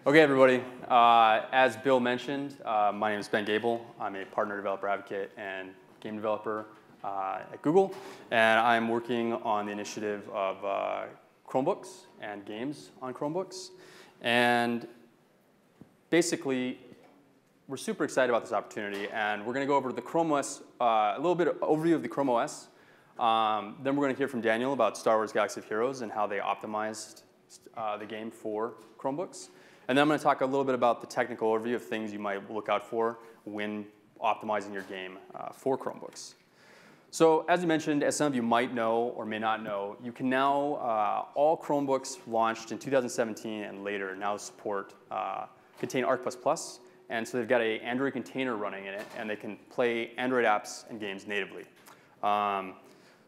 Okay, everybody. As Bill mentioned, my name is Ben Gable. I'm a partner developer advocate and game developer at Google, and I'm working on the initiative of Chromebooks and games on Chromebooks. And basically, we're super excited about this opportunity, and we're going to go over the Chrome OS, a little bit of overview of the Chrome OS. Then we're going to hear from Daniel about Star Wars Galaxy of Heroes and how they optimized the game for Chromebooks. And then I'm going to talk a little bit about the technical overview of things you might look out for when optimizing your game for Chromebooks. So as you mentioned, as some of you might know or may not know, you can now, all Chromebooks launched in 2017 and later now support, contain Arc++. And so they've got an Android container running in it, and they can play Android apps and games natively.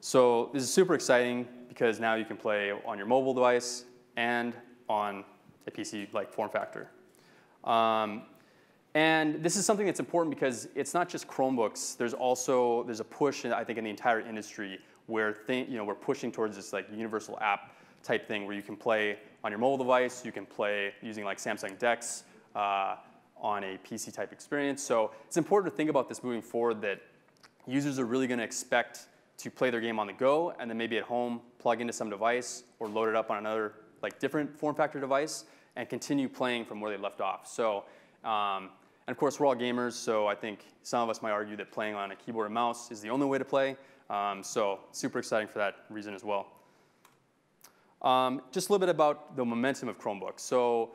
So this is super exciting because now you can play on your mobile device and on a PC-like form factor. And this is something that's important because it's not just Chromebooks. There's a push, I think, in the entire industry where we're pushing towards this like universal app type thing where you can play on your mobile device, you can play using like Samsung DeX on a PC type experience. So it's important to think about this moving forward, that users are really going to expect to play their game on the go and then maybe at home plug into some device or load it up on another like different form factor device and continue playing from where they left off. So, and of course, we're all gamers, so I think some of us might argue that playing on a keyboard and mouse is the only way to play. So super exciting for that reason as well. Just a little bit about the momentum of Chromebooks. So,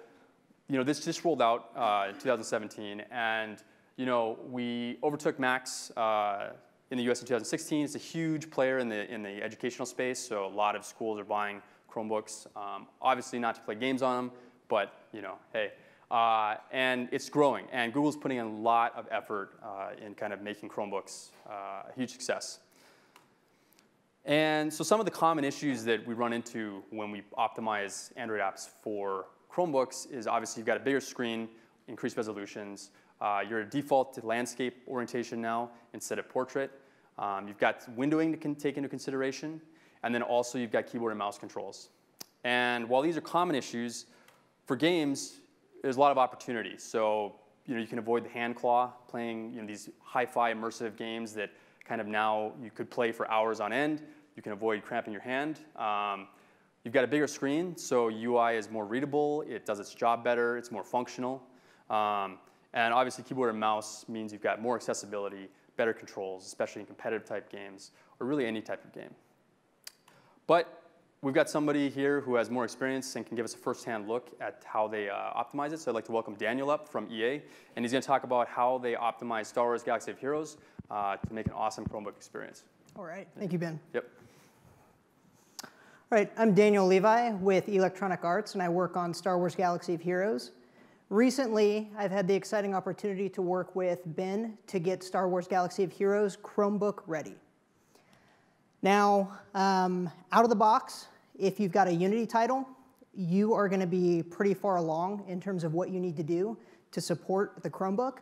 this just rolled out in 2017, and we overtook Macs in the US in 2016. It's a huge player in the educational space, so a lot of schools are buying Chromebooks. Obviously not to play games on them, but hey. And it's growing, and Google's putting in a lot of effort in kind of making Chromebooks a huge success. And so some of the common issues that we run into when we optimize Android apps for Chromebooks is obviously you've got a bigger screen, increased resolutions. You're a default to landscape orientation now instead of portrait. You've got windowing to take into consideration. And then also you've got keyboard and mouse controls. And while these are common issues, for games, there's a lot of opportunity. So you can avoid the hand claw playing these hi-fi immersive games that kind of now you could play for hours on end. You can avoid cramping your hand. You've got a bigger screen, so UI is more readable. It does its job better. It's more functional. And obviously, keyboard and mouse means you've got more accessibility, better controls, especially in competitive type games, or really any type of game. But we've got somebody here who has more experience and can give us a first-hand look at how they optimize it. So I'd like to welcome Daniel up from EA, and he's going to talk about how they optimize Star Wars Galaxy of Heroes to make an awesome Chromebook experience. All right. Thank you, Ben. Yep. All right. I'm Daniel Levy with Electronic Arts, and I work on Star Wars Galaxy of Heroes. Recently, I've had the exciting opportunity to work with Ben to get Star Wars Galaxy of Heroes Chromebook ready. Now, out of the box, if you've got a Unity title, you are going to be pretty far along in terms of what you need to do to support the Chromebook.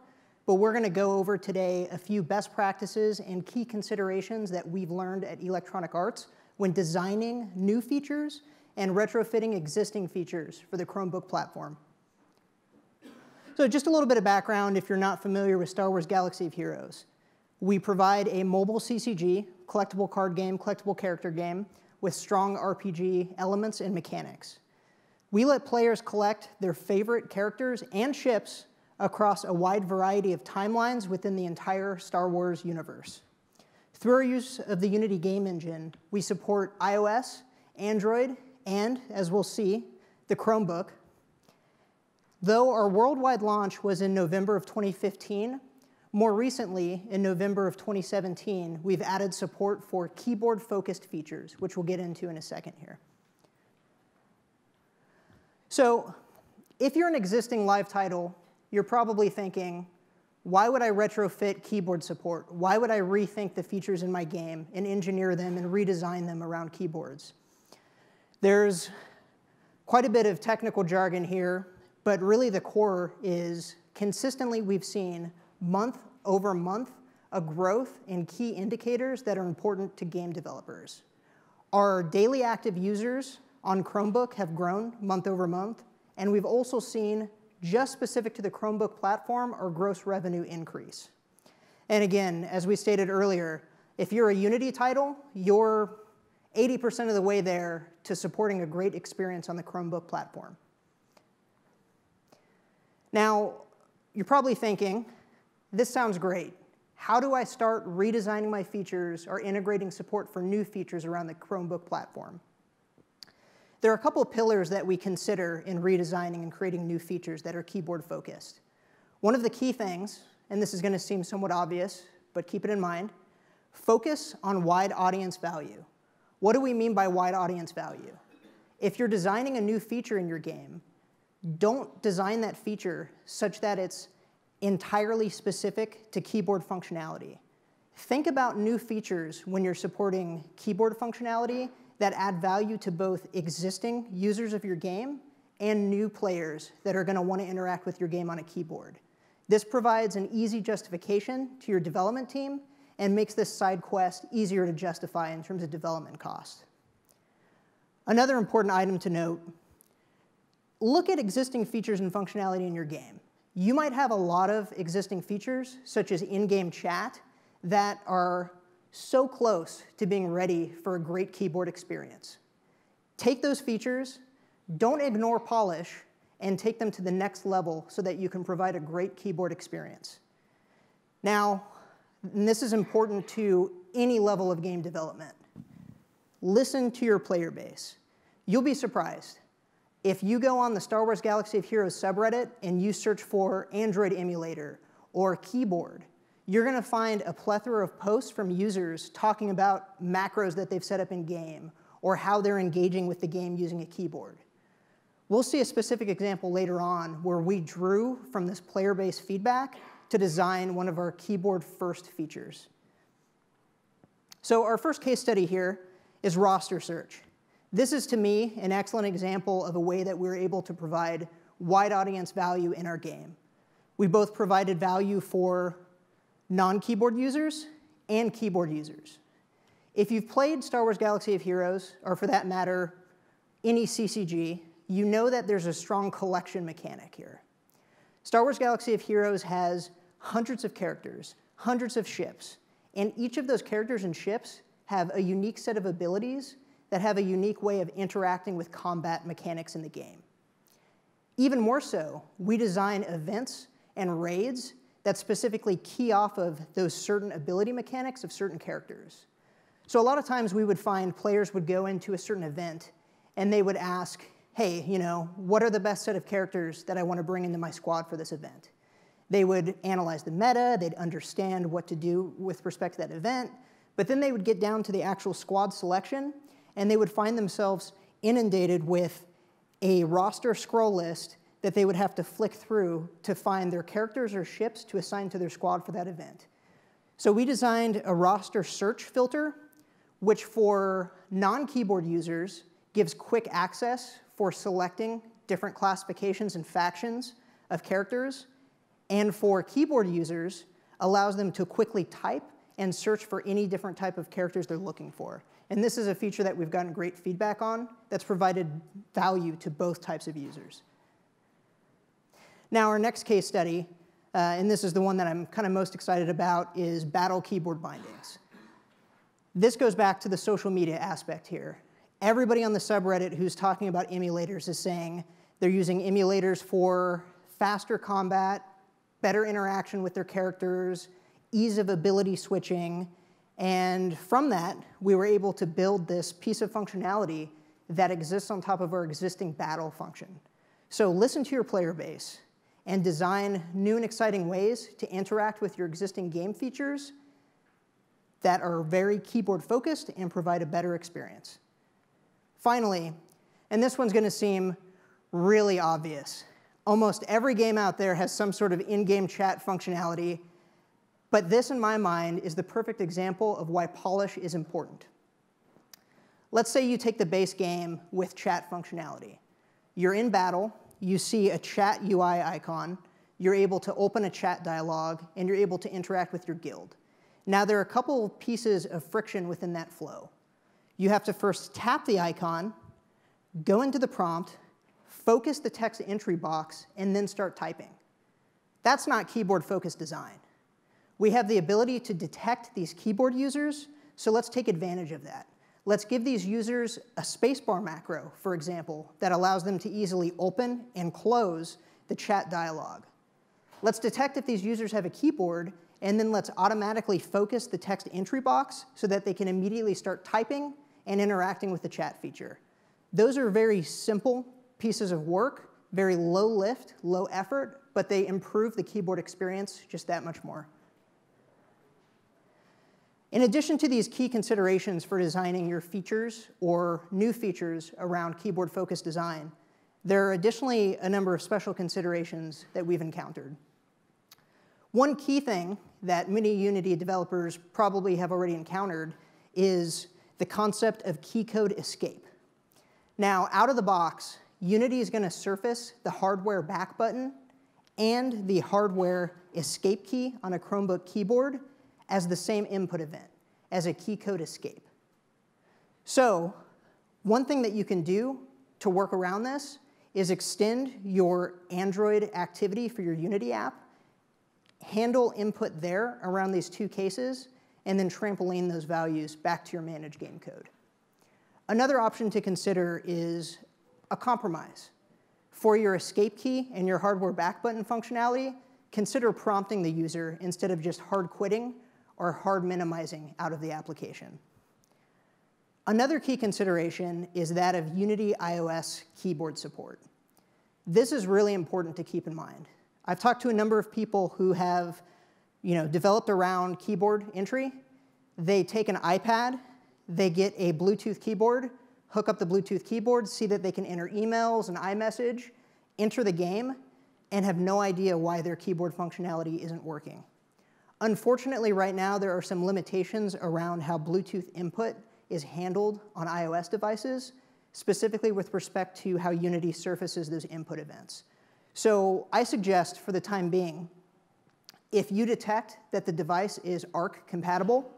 But we're going to go over today a few best practices and key considerations that we've learned at Electronic Arts when designing new features and retrofitting existing features for the Chromebook platform. So just a little bit of background if you're not familiar with Star Wars Galaxy of Heroes. We provide a mobile CCG, collectible card game, collectible character game, with strong RPG elements and mechanics. We let players collect their favorite characters and ships across a wide variety of timelines within the entire Star Wars universe. Through our use of the Unity game engine, we support iOS, Android, and, as we'll see, the Chromebook. Though our worldwide launch was in November of 2015, more recently, in November of 2017, we've added support for keyboard-focused features, which we'll get into in a second here. So if you're an existing live title, you're probably thinking, why would I retrofit keyboard support? Why would I rethink the features in my game and engineer them and redesign them around keyboards? There's quite a bit of technical jargon here, but really the core is consistently we've seen month over month a growth in key indicators that are important to game developers. Our daily active users on Chromebook have grown month over month, and we've also seen just specific to the Chromebook platform are gross revenue increase. And again, as we stated earlier, if you're a Unity title, you're 80% of the way there to supporting a great experience on the Chromebook platform. Now, you're probably thinking, this sounds great. How do I start redesigning my features or integrating support for new features around the Chromebook platform? There are a couple of pillars that we consider in redesigning and creating new features that are keyboard focused. One of the key things, and this is going to seem somewhat obvious, but keep it in mind, focus on wide audience value. What do we mean by wide audience value? If you're designing a new feature in your game, don't design that feature such that it's entirely specific to keyboard functionality. Think about new features when you're supporting keyboard functionality that add value to both existing users of your game and new players that are going to want to interact with your game on a keyboard. This provides an easy justification to your development team and makes this side quest easier to justify in terms of development cost. Another important item to note, look at existing features and functionality in your game. You might have a lot of existing features, such as in-game chat, that are so close to being ready for a great keyboard experience. Take those features, don't ignore polish, and take them to the next level so that you can provide a great keyboard experience. Now, and this is important to any level of game development. Listen to your player base. You'll be surprised. If you go on the Star Wars Galaxy of Heroes subreddit and you search for Android emulator or keyboard, you're going to find a plethora of posts from users talking about macros that they've set up in game or how they're engaging with the game using a keyboard. We'll see a specific example later on where we drew from this player-based feedback to design one of our keyboard-first features. So our first case study here is roster search. This is, to me, an excellent example of a way that we're able to provide wide audience value in our game. We both provided value for non-keyboard users and keyboard users. If you've played Star Wars Galaxy of Heroes, or for that matter, any CCG, you know that there's a strong collection mechanic here. Star Wars Galaxy of Heroes has hundreds of characters, hundreds of ships, and each of those characters and ships have a unique set of abilities that have a unique way of interacting with combat mechanics in the game. Even more so, we design events and raids that specifically key off of those certain ability mechanics of certain characters. So a lot of times we would find players would go into a certain event and they would ask, hey, what are the best set of characters that I want to bring into my squad for this event? They would analyze the meta, they'd understand what to do with respect to that event, but then they would get down to the actual squad selection and they would find themselves inundated with a roster scroll list that they would have to flick through to find their characters or ships to assign to their squad for that event. So we designed a roster search filter, which for non-keyboard users gives quick access for selecting different classifications and factions of characters, and for keyboard users allows them to quickly type and search for any different type of characters they're looking for. And this is a feature that we've gotten great feedback on that's provided value to both types of users. Now, our next case study, and this is the one that I'm kind of most excited about, is battle keyboard bindings. This goes back to the social media aspect here. Everybody on the subreddit who's talking about emulators is saying they're using emulators for faster combat, better interaction with their characters, ease of ability switching, and from that, we were able to build this piece of functionality that exists on top of our existing battle function. So listen to your player base and design new and exciting ways to interact with your existing game features that are very keyboard focused and provide a better experience. Finally, and this one's going to seem really obvious, almost every game out there has some sort of in-game chat functionality, but this, in my mind, is the perfect example of why polish is important. Let's say you take the base game with chat functionality. You're in battle, you see a chat UI icon, you're able to open a chat dialog, and you're able to interact with your guild. Now, there are a couple pieces of friction within that flow. You have to first tap the icon, go into the prompt, focus the text entry box, and then start typing. That's not keyboard-focused design. We have the ability to detect these keyboard users, so let's take advantage of that. Let's give these users a spacebar macro, for example, that allows them to easily open and close the chat dialog. Let's detect if these users have a keyboard, and then let's automatically focus the text entry box so that they can immediately start typing and interacting with the chat feature. Those are very simple pieces of work, very low lift, low effort, but they improve the keyboard experience just that much more. In addition to these key considerations for designing your features or new features around keyboard-focused design, there are additionally a number of special considerations that we've encountered. One key thing that many Unity developers probably have already encountered is the concept of key code escape. Now, out of the box, Unity is going to surface the hardware back button and the hardware escape key on a Chromebook keyboard as the same input event, as a key code escape. So one thing that you can do to work around this is extend your Android activity for your Unity app, handle input there around these two cases, and then trampoline those values back to your managed game code. Another option to consider is a compromise. For your escape key and your hardware back button functionality, consider prompting the user instead of just hard quitting or hard minimizing out of the application. Another key consideration is that of Unity iOS keyboard support. This is really important to keep in mind. I've talked to a number of people who have developed around keyboard entry. They take an iPad, they get a Bluetooth keyboard, hook up the Bluetooth keyboard, see that they can enter emails and iMessage, enter the game, and have no idea why their keyboard functionality isn't working. Unfortunately, right now, there are some limitations around how Bluetooth input is handled on iOS devices, specifically with respect to how Unity surfaces those input events. So I suggest, for the time being, if you detect that the device is ARC compatible,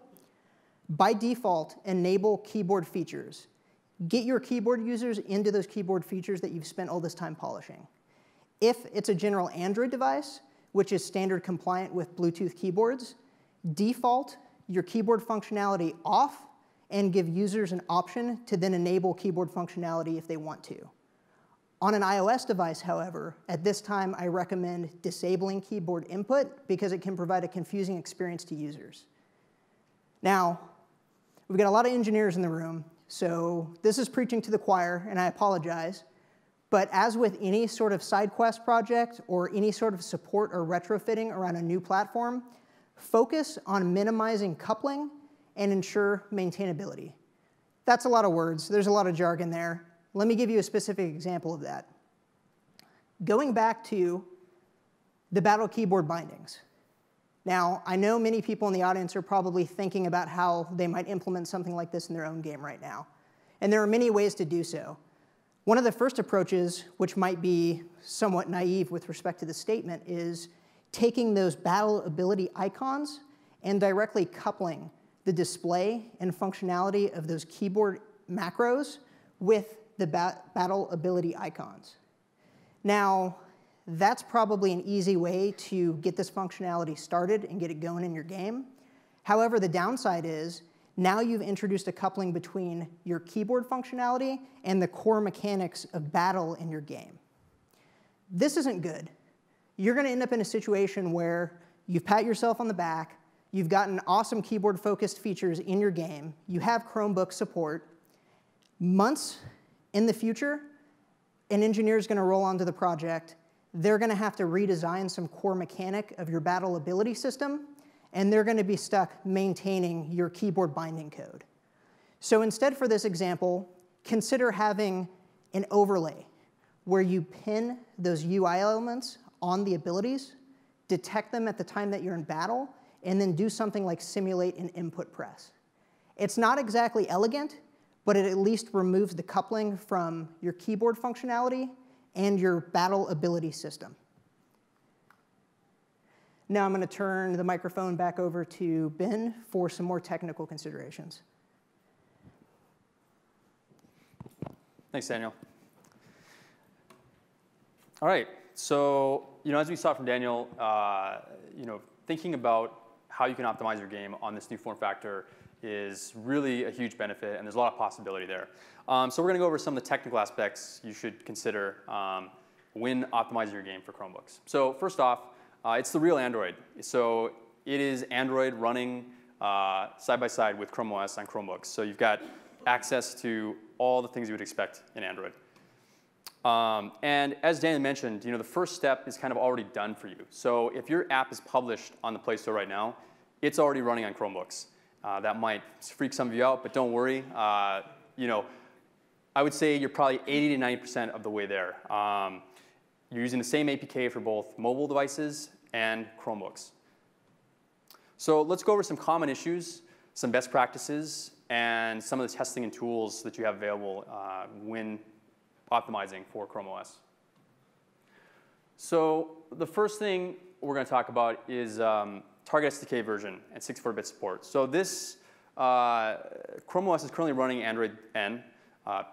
by default, enable keyboard features. Get your keyboard users into those keyboard features that you've spent all this time polishing. If it's a general Android device, which is standard compliant with Bluetooth keyboards, default your keyboard functionality off and give users an option to then enable keyboard functionality if they want to. On an iOS device, however, at this time, I recommend disabling keyboard input because it can provide a confusing experience to users. Now, we've got a lot of engineers in the room, so this is preaching to the choir, and I apologize. But as with any sort of side quest project or any sort of support or retrofitting around a new platform, focus on minimizing coupling and ensure maintainability. That's a lot of words. There's a lot of jargon there. Let me give you a specific example of that. Going back to the Battle keyboard bindings. Now, I know many people in the audience are probably thinking about how they might implement something like this in their own game right now. And there are many ways to do so. One of the first approaches, which might be somewhat naive with respect to the statement, is taking those battle ability icons and directly coupling the display and functionality of those keyboard macros with the battle ability icons. Now, that's probably an easy way to get this functionality started and get it going in your game. However, the downside is now you've introduced a coupling between your keyboard functionality and the core mechanics of battle in your game. This isn't good. You're going to end up in a situation where you've pat yourself on the back, you've gotten awesome keyboard-focused features in your game, you have Chromebook support. Months in the future, an engineer is going to roll onto the project. They're going to have to redesign some core mechanic of your battle ability system, and they're going to be stuck maintaining your keyboard binding code. So instead, for this example, consider having an overlay where you pin those UI elements on the abilities, detect them at the time that you're in battle, and then do something like simulate an input press. It's not exactly elegant, but it at least removes the coupling from your keyboard functionality and your battle ability system. Now I'm going to turn the microphone back over to Ben for some more technical considerations. Thanks, Daniel. All right, so as we saw from Daniel, thinking about how you can optimize your game on this new form factor is really a huge benefit, and there's a lot of possibility there. So we're going to go over some of the technical aspects you should consider when optimizing your game for Chromebooks. So first off, it's the real Android. So it is Android running side by side with Chrome OS on Chromebooks. So you've got access to all the things you would expect in Android. And as Dan mentioned, the first step is kind of already done for you. So if your app is published on the Play Store right now, it's already running on Chromebooks. That might freak some of you out, but don't worry. I would say you're probably 80 to 90% of the way there. You're using the same APK for both mobile devices and Chromebooks. So let's go over some common issues, some best practices, and some of the testing and tools that you have available when optimizing for Chrome OS. So the first thing we're going to talk about is Target SDK version and 64-bit support. So this Chrome OS is currently running Android N.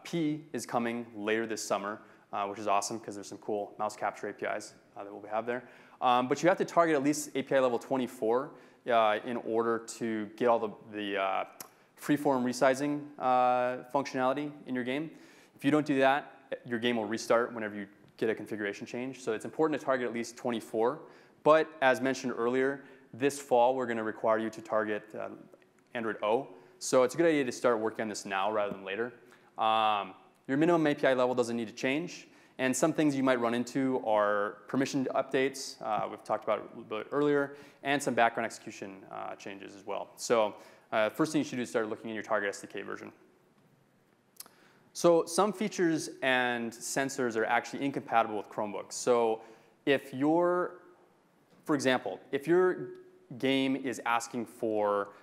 P is coming later this summer, which is awesome because there's some cool mouse capture APIs that we'll have there. But you have to target at least API level 24 in order to get all the freeform resizing functionality in your game. If you don't do that, your game will restart whenever you get a configuration change. So it's important to target at least 24. But as mentioned earlier, this fall we're going to require you to target Android O. So it's a good idea to start working on this now rather than later. Your minimum API level doesn't need to change. And some things you might run into are permission updates, we've talked about it a little bit earlier, and some background execution changes as well. So first thing you should do is start looking in your Target SDK version. So some features and sensors are actually incompatible with Chromebooks. So if for example, if your game is asking for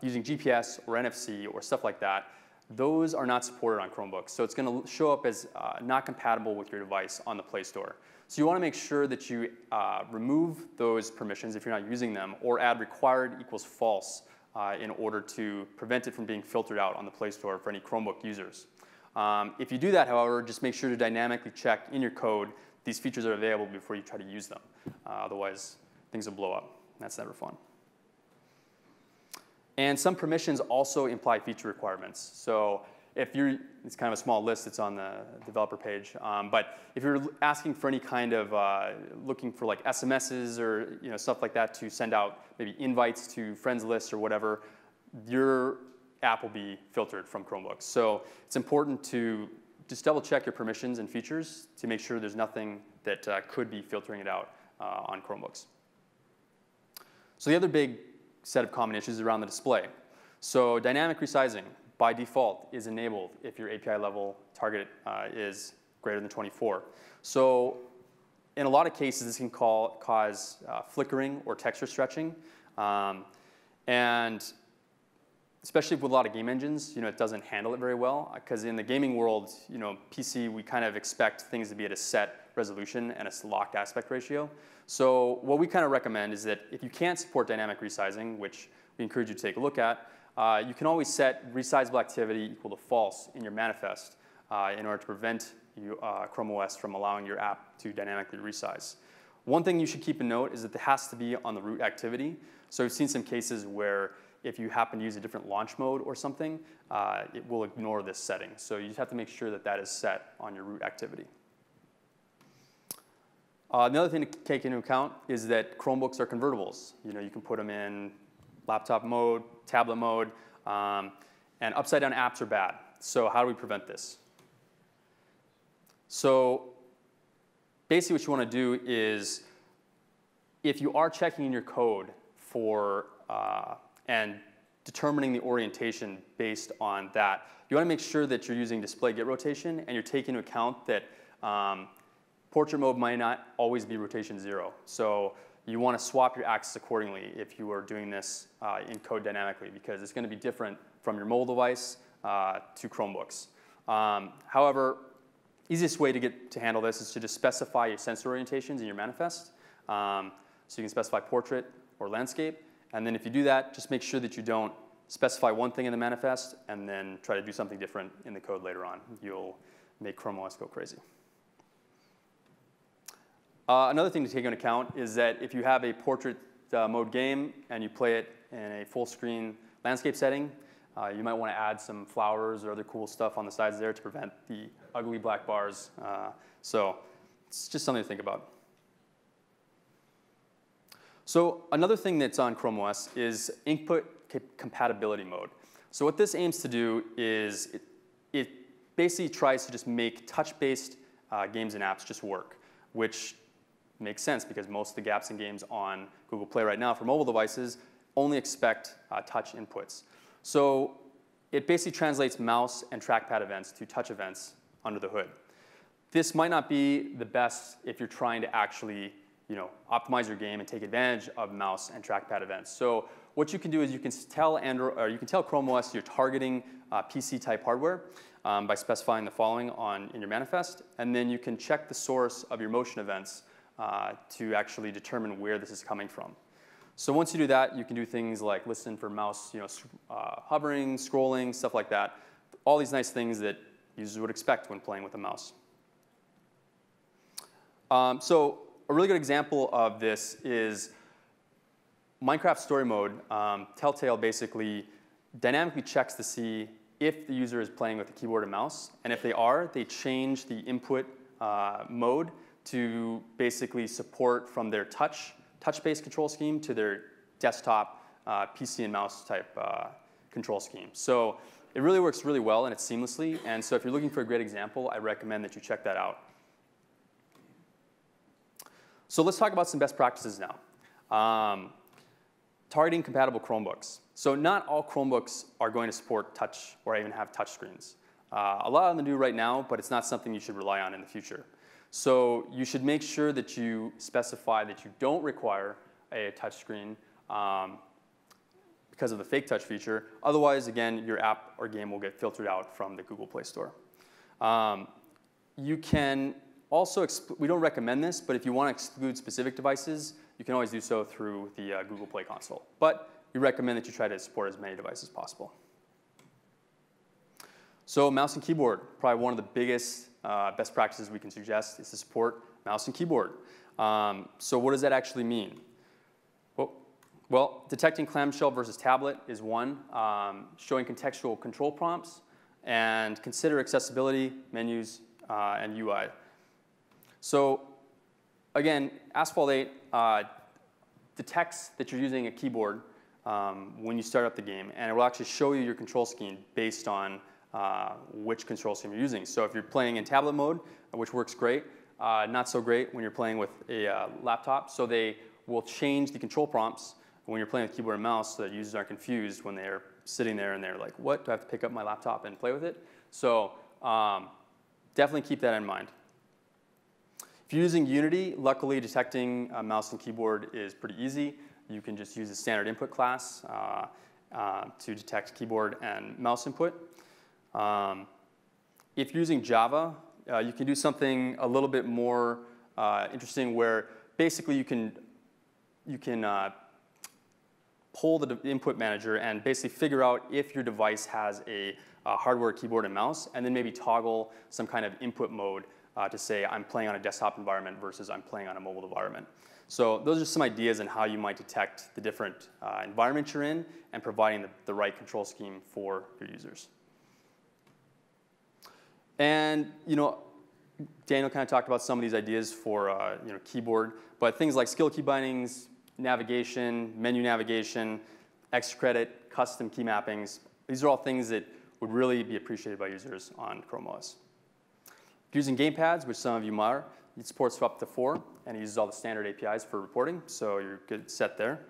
using GPS or NFC or stuff like that, those are not supported on Chromebooks. So it's going to show up as not compatible with your device on the Play Store. So you want to make sure that you remove those permissions if you're not using them, or add required equals false in order to prevent it from being filtered out on the Play Store for any Chromebook users. If you do that, however, just make sure to dynamically check in your code these features are available before you try to use them. Otherwise, things will blow up. That's never fun. And some permissions also imply feature requirements. So if it's kind of a small list, it's on the developer page. But if you're asking for any kind of, looking for like SMSs or stuff like that to send out maybe invites to friends lists or whatever, your app will be filtered from Chromebooks. So it's important to just double check your permissions and features to make sure there's nothing that could be filtering it out on Chromebooks. So the other big set of common issues is around the display. So dynamic resizing by default is enabled if your API level target is greater than 24. So in a lot of cases, this can cause flickering or texture stretching. And especially with a lot of game engines, it doesn't handle it very well. Because in the gaming world, PC, we kind of expect things to be at a set resolution and a locked aspect ratio. So what we kind of recommend is that if you can't support dynamic resizing, which we encourage you to take a look at, you can always set resizable activity equal to false in your manifest in order to prevent Chrome OS from allowing your app to dynamically resize. One thing you should keep in note is that it has to be on the root activity. So we've seen some cases where if you happen to use a different launch mode or something, it will ignore this setting. So you just have to make sure that that is set on your root activity. Another thing to take into account is that Chromebooks are convertibles. You can put them in laptop mode, tablet mode, and upside-down apps are bad. So how do we prevent this? So basically what you want to do is, if you are checking in your code for and determining the orientation based on that, you want to make sure that you're using display get rotation and you're taking into account that portrait mode might not always be rotation 0. So you want to swap your axis accordingly if you are doing this in code dynamically, because it's going to be different from your mobile device to Chromebooks. However, easiest way to handle this is to just specify your sensor orientations in your manifest. So you can specify portrait or landscape. And then if you do that, just make sure that you don't specify one thing in the manifest and then try to do something different in the code later on. You'll make Chrome OS go crazy. Another thing to take into account is that if you have a portrait mode game and you play it in a full screen landscape setting, you might want to add some flowers or other cool stuff on the sides there to prevent the ugly black bars. So it's just something to think about. So another thing that's on Chrome OS is input compatibility mode. So what this aims to do is it basically tries to just make touch-based games and apps just work, which makes sense because most of the apps and games on Google Play right now for mobile devices only expect touch inputs. So it basically translates mouse and trackpad events to touch events under the hood. This might not be the best if you're trying to actually optimize your game and take advantage of mouse and trackpad events. So what you can do is you can tell Chrome OS you're targeting PC-type hardware by specifying the following in your manifest, and then you can check the source of your motion events to actually determine where this is coming from. So once you do that, you can do things like listen for mouse hovering, scrolling, stuff like that. All these nice things that users would expect when playing with a mouse. So a really good example of this is Minecraft Story Mode. Telltale basically dynamically checks to see if the user is playing with a keyboard and mouse. And if they are, they change the input mode to basically support from their touch-based control scheme to their desktop PC and mouse type control scheme. So it really works really well and it's seamlessly. And so if you're looking for a great example, I recommend that you check that out. So let's talk about some best practices now. Targeting compatible Chromebooks. So not all Chromebooks are going to support touch or even have touch screens. A lot of them do right now, but it's not something you should rely on in the future. So you should make sure that you specify that you don't require a touch screen because of the fake touch feature. Otherwise, again, your app or game will get filtered out from the Google Play Store. You can also, we don't recommend this, but if you want to exclude specific devices, you can always do so through the Google Play console. But we recommend that you try to support as many devices as possible. So mouse and keyboard, probably one of the biggest best practices we can suggest is to support mouse and keyboard. So what does that actually mean? Well, detecting clamshell versus tablet is one, showing contextual control prompts, and consider accessibility, menus, and UI. So again, Asphalt 8 detects that you're using a keyboard when you start up the game, and it will actually show you your control scheme based on which control scheme you're using. So if you're playing in tablet mode, which works great, not so great when you're playing with a laptop. So they will change the control prompts when you're playing with keyboard and mouse so that users aren't confused when they're sitting there and they're like, what, do I have to pick up my laptop and play with it? So definitely keep that in mind. If you're using Unity, luckily detecting a mouse and keyboard is pretty easy. You can just use a standard input class to detect keyboard and mouse input. If you're using Java, you can do something a little bit more interesting where basically you can pull the input manager and basically figure out if your device has a hardware keyboard and mouse, and then maybe toggle some kind of input mode to say I'm playing on a desktop environment versus I'm playing on a mobile environment. So those are some ideas on how you might detect the different environments you're in and providing the right control scheme for your users. And Daniel kind of talked about some of these ideas for keyboard, but things like skill key bindings, navigation, menu navigation, extra credit, custom key mappings, these are all things that would really be appreciated by users on Chrome OS. If you're using gamepads, which some of you are, it supports up to 4, and it uses all the standard APIs for reporting, so you're good set there.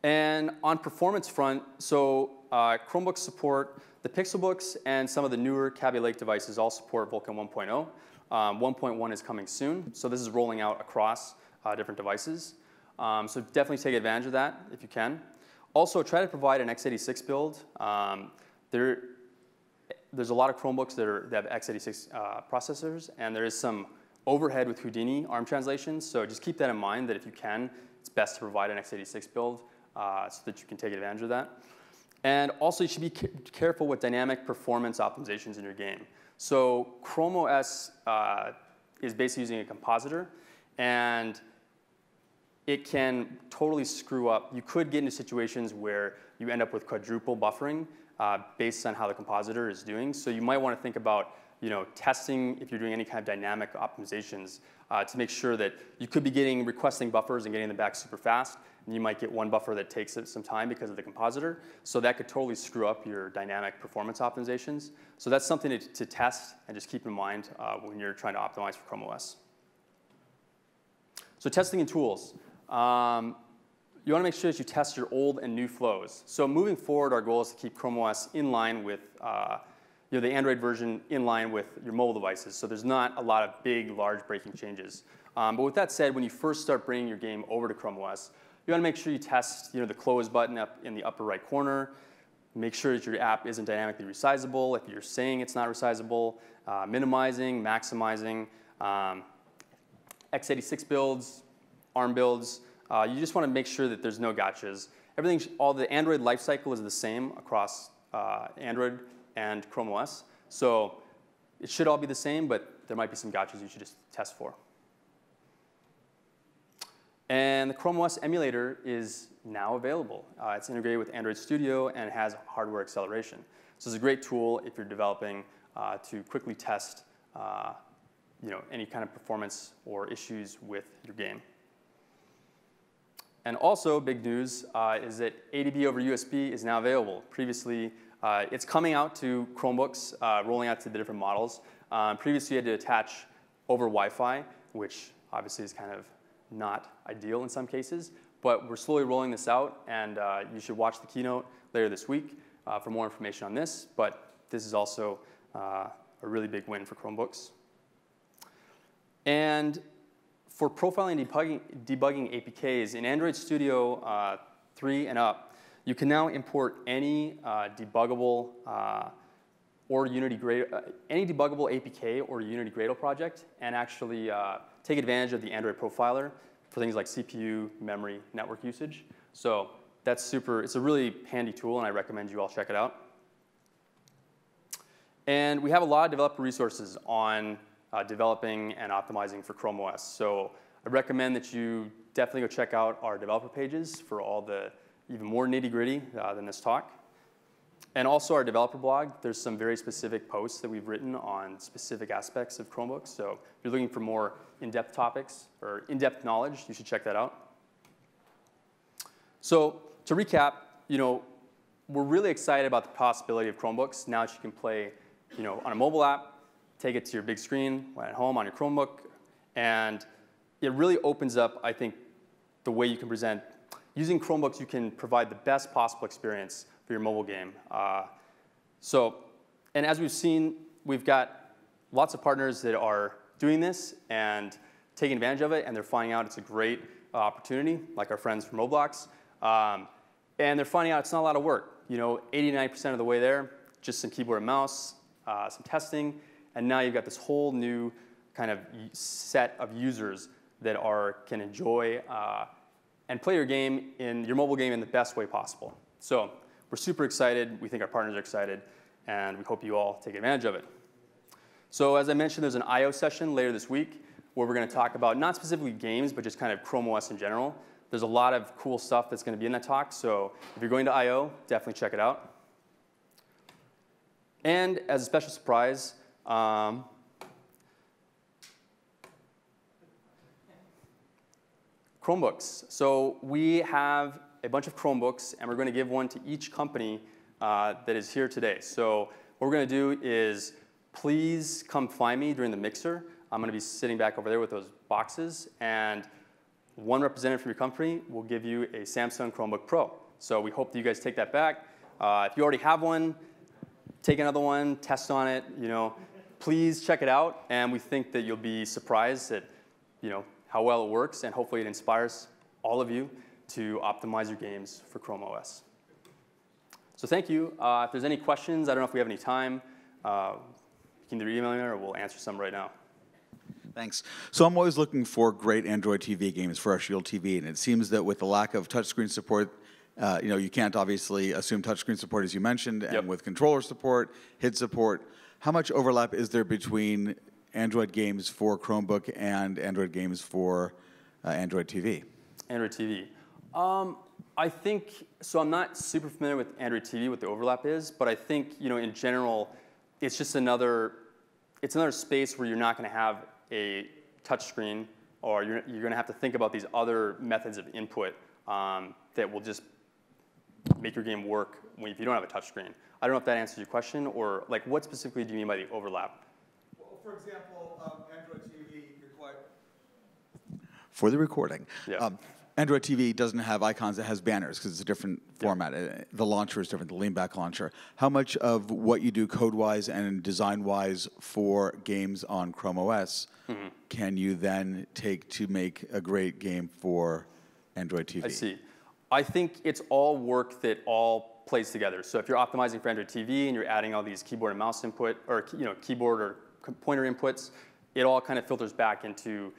And on performance front, so Chromebooks support the Pixelbooks, and some of the newer Kaby Lake devices all support Vulkan 1.0. 1.1 is coming soon, so this is rolling out across different devices. So definitely take advantage of that if you can. Also, try to provide an x86 build. There's a lot of Chromebooks that have x86 processors, and there is some overhead with Houdini ARM translations, so just keep that in mind that if you can, it's best to provide an x86 build so that you can take advantage of that. And also, you should be careful with dynamic performance optimizations in your game. So Chrome OS is basically using a compositor, and it can totally screw up. You could get into situations where you end up with quadruple buffering based on how the compositor is doing. So you might want to think about testing if you're doing any kind of dynamic optimizations to make sure that you could be requesting buffers and getting them back super fast, and you might get one buffer that takes some time because of the compositor. So that could totally screw up your dynamic performance optimizations. So that's something to test and just keep in mind when you're trying to optimize for Chrome OS. So testing and tools. You want to make sure that you test your old and new flows. So moving forward, our goal is to keep Chrome OS in line with the Android version in line with your mobile devices. So there's not a lot of big, large breaking changes. But with that said, when you first start bringing your game over to Chrome OS, you want to make sure you test the close button up in the upper right corner. Make sure that your app isn't dynamically resizable. If you're saying it's not resizable, minimizing, maximizing, x86 builds, ARM builds. You just want to make sure that there's no gotchas. All the Android lifecycle is the same across Android and Chrome OS. So it should all be the same, but there might be some gotchas you should just test for. And the Chrome OS emulator is now available. It's integrated with Android Studio and has hardware acceleration. So it's a great tool if you're developing to quickly test any kind of performance or issues with your game. And also, big news is that ADB over USB is now available. Previously, it's coming out to Chromebooks, rolling out to the different models. Previously, you had to attach over Wi-Fi, which obviously is kind of not ideal in some cases. But we're slowly rolling this out, and you should watch the keynote later this week for more information on this. But this is also a really big win for Chromebooks. And for profiling and debugging APKs, in Android Studio 3 and up, you can now import any debuggable or any debuggable APK or Unity Gradle project and actually take advantage of the Android profiler for things like CPU, memory, network usage. So that's super. It's a really handy tool, and I recommend you all check it out. And we have a lot of developer resources on developing and optimizing for Chrome OS. So I recommend that you definitely go check out our developer pages for all the even more nitty-gritty than this talk. And also our developer blog. There's some very specific posts that we've written on specific aspects of Chromebooks. So if you're looking for more in-depth topics or in-depth knowledge, you should check that out. So to recap, we're really excited about the possibility of Chromebooks. Now that you can play on a mobile app, take it to your big screen at home on your Chromebook, and it really opens up, I think, the way you can present. Using Chromebooks, you can provide the best possible experience for your mobile game. And as we've seen, we've got lots of partners that are doing this and taking advantage of it, and they're finding out it's a great opportunity, like our friends from Roblox. And they're finding out it's not a lot of work. 89% of the way there, just some keyboard and mouse, some testing, and now you've got this whole new kind of set of users that can enjoy and play your mobile game in the best way possible. So we're super excited. We think our partners are excited, and we hope you all take advantage of it. So as I mentioned, there's an I/O session later this week where we're going to talk about not specifically games, but just kind of Chrome OS in general. There's a lot of cool stuff that's going to be in that talk. So if you're going to I/O, definitely check it out. And as a special surprise, Chromebooks. So we have a bunch of Chromebooks, and we're going to give one to each company that is here today. So what we're going to do is please come find me during the mixer. I'm going to be sitting back over there with those boxes, and one representative from your company will give you a Samsung Chromebook Pro. So we hope that you guys take that back. If you already have one, take another one, test on it. Please check it out, and we think that you'll be surprised at how well it works, and hopefully it inspires all of you to optimize your games for Chrome OS. So thank you. If there's any questions, I don't know if we have any time, you can either email me or we'll answer some right now. Thanks. So I'm always looking for great Android TV games for our Shield TV, and it seems that with the lack of touchscreen support, you can't obviously assume touchscreen support, as you mentioned, and with controller support, HID support, how much overlap is there between Android games for Chromebook and Android games for Android TV? Android TV. I think, so I'm not super familiar with Android TV, what the overlap is, but I think, in general, it's just another space where you're not going to have a touch screen, or you're going to have to think about these other methods of input that will just make your game work if you don't have a touch screen. I don't know if that answers your question, or like what specifically do you mean by the overlap? Well, for example, Android TV requires... For the recording. Yeah. Android TV doesn't have icons, it has banners because it's a different format. The launcher is different, the lean-back launcher. How much of what you do code-wise and design-wise for games on Chrome OS can you then take to make a great game for Android TV? I see. I think it's all work that all plays together. So if you're optimizing for Android TV and you're adding all these keyboard and mouse input, or keyboard or pointer inputs, it all kind of filters back into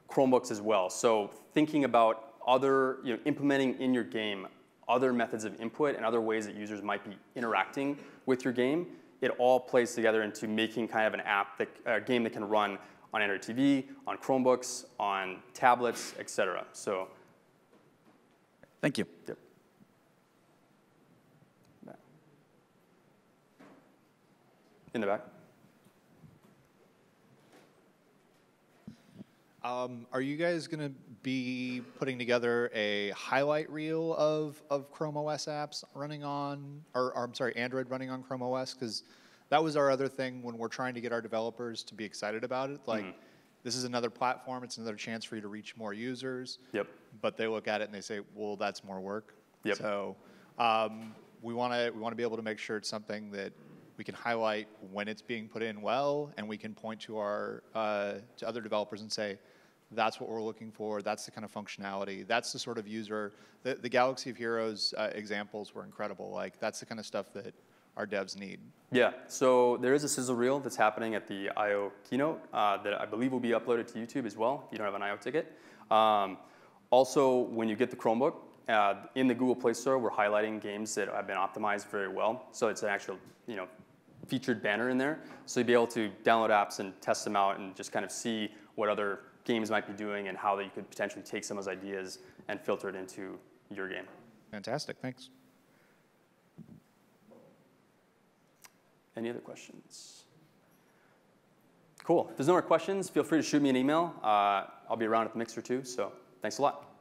Chromebooks as well. So thinking about other, implementing in your game other methods of input and other ways that users might be interacting with your game, it all plays together into making kind of an app, a game that can run on Android TV, on Chromebooks, on tablets, etc. So, thank you. Yep. In the back. Are you guys going to be putting together a highlight reel of Chrome OS apps running on, or I'm sorry, Android running on Chrome OS? Because that was our other thing when we're trying to get our developers to be excited about it. Like, this is another platform. It's another chance for you to reach more users. Yep. But they look at it and they say, well, that's more work. Yep. So we want to be able to make sure it's something that we can highlight when it's being put in well, and we can point to our to other developers and say, that's what we're looking for. That's the kind of functionality. That's the sort of user. The Galaxy of Heroes examples were incredible. Like, that's the kind of stuff that our devs need. Yeah. So there is a sizzle reel that's happening at the I/O keynote that I believe will be uploaded to YouTube as well if you don't have an I/O ticket. Also, when you get the Chromebook, in the Google Play Store, we're highlighting games that have been optimized very well. So it's an actual, featured banner in there. So you'll be able to download apps and test them out and just kind of see what other games might be doing and how you could potentially take some of those ideas and filter it into your game. Fantastic, thanks. Any other questions? Cool. If there's no more questions, feel free to shoot me an email. I'll be around at the Mixer too, so thanks a lot.